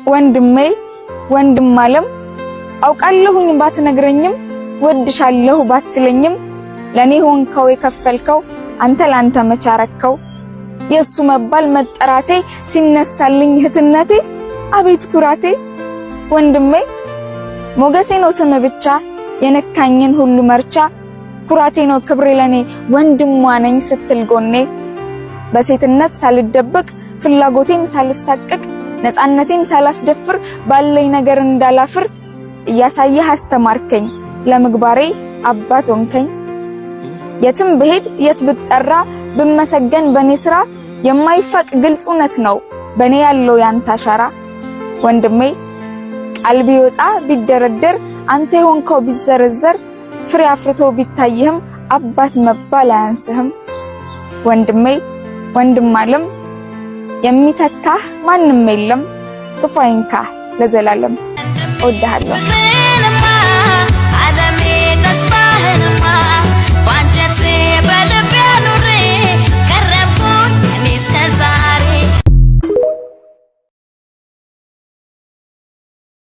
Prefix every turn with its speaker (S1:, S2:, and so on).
S1: ወንድሜ ወንድም ዓለም አውቃለሁኝ ባትነግረኝም ወድሻለሁ ባትለኝም ለኔ ሆንከው የከፈልከው አንተ ላንተ መቻረከው የሱ መባል መጠራቴ ሲነሳልኝ እህትነቴ አቤት ኩራቴ ወንድሜ ሞገሴ ነው ስም ብቻ የነካኝን ሁሉ መርቻ ኩራቴ ነው ክብሬ ለኔ ወንድሟ ነኝ ስትል ጎኔ በሴትነት ሳልደብቅ ፍላጎቴን ሳልሳቀቅ ነፃነቴን ሳላስደፍር ባለኝ ነገር እንዳላፍር እያሳየህ አስተማርከኝ ለምግባሬ አባት ሆንከኝ የትም ብሄድ የት ብጠራ ብመሰገን በኔ ስራ የማይፋቅ ግልጽ እውነት ነው በኔ ያለው ያንተ አሻራ ወንድሜ ቃል ቢወጣ ቢደረደር አንተ ሆንከው ቢዘረዘር ፍሬ አፍርቶ ቢታይህም አባት መባል አያንስህም ወንድሜ ወንድም ዓለም የሚተካህ ማንም የለም ክፉ አይንካህ ለዘላለም እወድሃለሁ